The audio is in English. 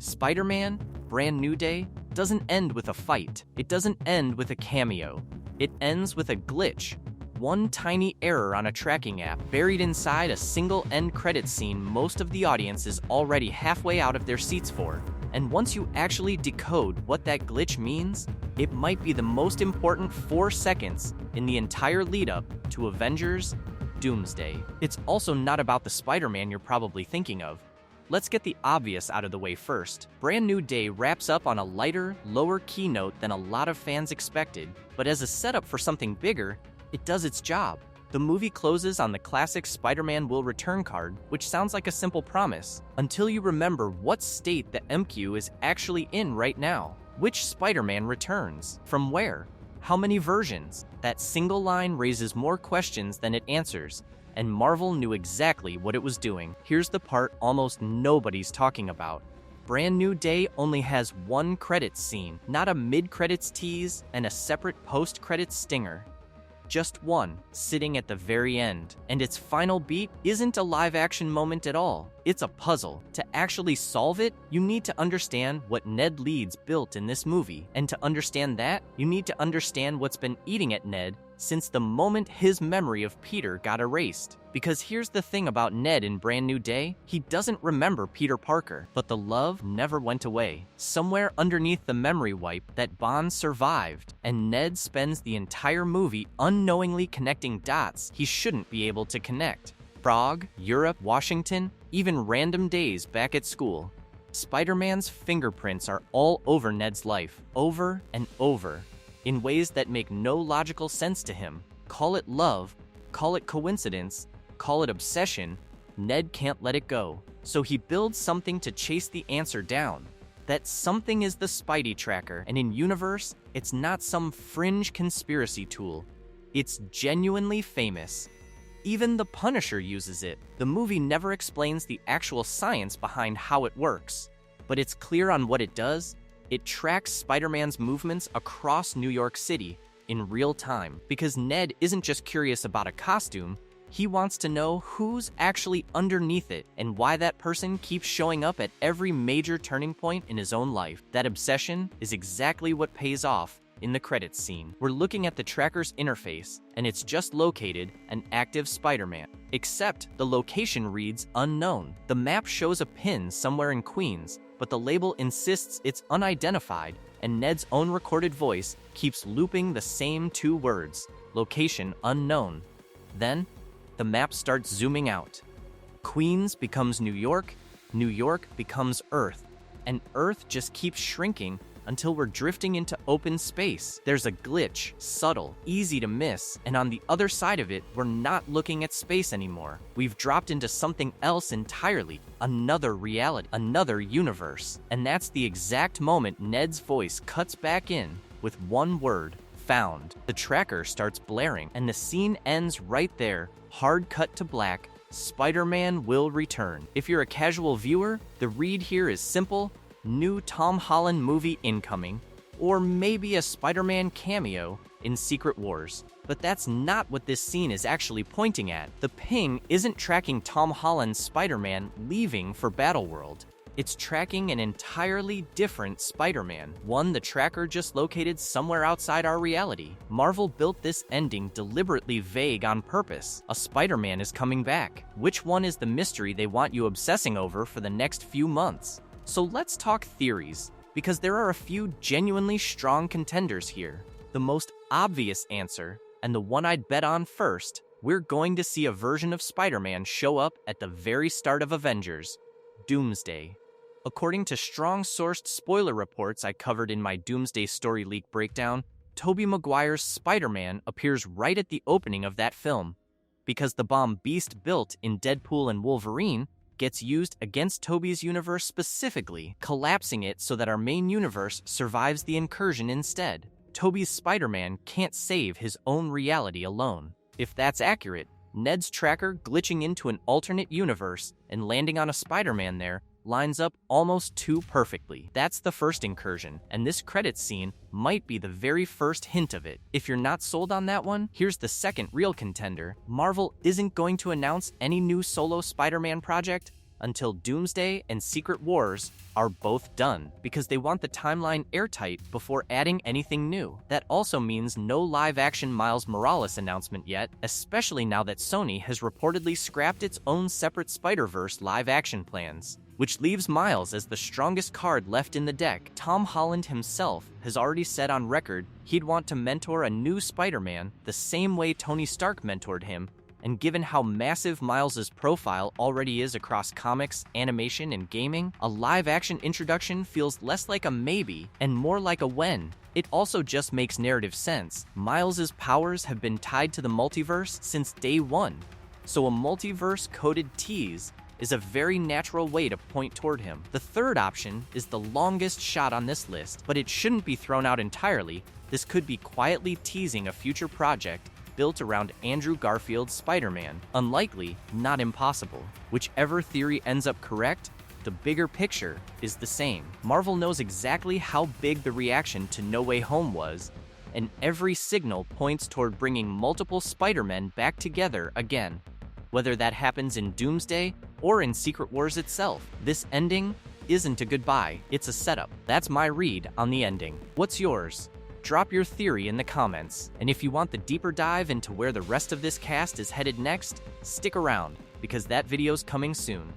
Spider-Man, Brand New Day, doesn't end with a fight. It doesn't end with a cameo. It ends with a glitch. One tiny error on a tracking app buried inside a single end credit scene most of the audience is already halfway out of their seats for. And once you actually decode what that glitch means, it might be the most important 4 seconds in the entire lead-up to Avengers Doomsday. It's also not about the Spider-Man you're probably thinking of. Let's get the obvious out of the way first. Brand New Day wraps up on a lighter, lower-key note than a lot of fans expected, but as a setup for something bigger, it does its job. The movie closes on the classic Spider-Man will return card, which sounds like a simple promise, until you remember what state the MQ is actually in right now. Which Spider-Man returns? From where? How many versions? That single line raises more questions than it answers, and Marvel knew exactly what it was doing. Here's the part almost nobody's talking about. Brand New Day only has one credits scene, not a mid-credits tease and a separate post-credits stinger. Just one, sitting at the very end. And its final beat isn't a live-action moment at all. It's a puzzle. To actually solve it, you need to understand what Ned Leeds built in this movie. And to understand that, you need to understand what's been eating at Ned since the moment his memory of Peter got erased. Because here's the thing about Ned in Brand New Day, he doesn't remember Peter Parker, but the love never went away. Somewhere underneath the memory wipe, that bond survived, and Ned spends the entire movie unknowingly connecting dots he shouldn't be able to connect. Prague, Europe, Washington, even random days back at school. Spider-Man's fingerprints are all over Ned's life, over and over, in ways that make no logical sense to him. Call it love, call it coincidence, call it obsession, Ned can't let it go. So he builds something to chase the answer down. That something is the Spidey tracker, and in universe, it's not some fringe conspiracy tool. It's genuinely famous. Even the Punisher uses it. The movie never explains the actual science behind how it works, but it's clear on what it does. It tracks Spider-Man's movements across New York City in real time, because Ned isn't just curious about a costume, he wants to know who's actually underneath it and why that person keeps showing up at every major turning point in his own life. That obsession is exactly what pays off in the credits scene. We're looking at the tracker's interface, and it's just located an active Spider-Man. Except the location reads unknown. The map shows a pin somewhere in Queens, but the label insists it's unidentified, and Ned's own recorded voice keeps looping the same 2 words, location unknown. Then, the map starts zooming out. Queens becomes New York becomes Earth, and Earth just keeps shrinking until we're drifting into open space. There's a glitch, subtle, easy to miss, and on the other side of it, we're not looking at space anymore. We've dropped into something else entirely, another reality, another universe. And that's the exact moment Ned's voice cuts back in with one word, found. The tracker starts blaring, and the scene ends right there, hard cut to black. Spider-Man will return. If you're a casual viewer, the read here is simple: new Tom Holland movie incoming, or maybe a Spider-Man cameo in Secret Wars. But that's not what this scene is actually pointing at. The ping isn't tracking Tom Holland's Spider-Man leaving for Battleworld. It's tracking an entirely different Spider-Man, one the tracker just located somewhere outside our reality. Marvel built this ending deliberately vague on purpose. A Spider-Man is coming back. Which one is the mystery they want you obsessing over for the next few months? So let's talk theories, because there are a few genuinely strong contenders here. The most obvious answer, and the one I'd bet on first, we're going to see a version of Spider-Man show up at the very start of Avengers, Doomsday. According to strong-sourced spoiler reports I covered in my Doomsday story leak breakdown, Tobey Maguire's Spider-Man appears right at the opening of that film, because the bomb Beast built in Deadpool and Wolverine gets used against Tobey's universe specifically, collapsing it so that our main universe survives the incursion instead. Tobey's Spider-Man can't save his own reality alone. If that's accurate, Ned's tracker glitching into an alternate universe and landing on a Spider-Man there lines up almost too perfectly. That's the first incursion, and this credits scene might be the very first hint of it. If you're not sold on that one, here's the second real contender. Marvel isn't going to announce any new solo Spider-Man project until Doomsday and Secret Wars are both done, because they want the timeline airtight before adding anything new. That also means no live-action Miles Morales announcement yet, especially now that Sony has reportedly scrapped its own separate Spider-Verse live-action plans, which leaves Miles as the strongest card left in the deck. Tom Holland himself has already said on record he'd want to mentor a new Spider-Man the same way Tony Stark mentored him, and given how massive Miles' profile already is across comics, animation, and gaming, a live-action introduction feels less like a maybe and more like a when. It also just makes narrative sense. Miles' powers have been tied to the multiverse since day one, so a multiverse-coded tease is a very natural way to point toward him. The third option is the longest shot on this list, but it shouldn't be thrown out entirely. This could be quietly teasing a future project built around Andrew Garfield's Spider-Man. Unlikely, not impossible. Whichever theory ends up correct, the bigger picture is the same. Marvel knows exactly how big the reaction to No Way Home was, and every signal points toward bringing multiple Spider-Men back together again. Whether that happens in Doomsday or in Secret Wars itself, this ending isn't a goodbye, it's a setup. That's my read on the ending. What's yours? Drop your theory in the comments, and if you want the deeper dive into where the rest of this cast is headed next, stick around, because that video's coming soon.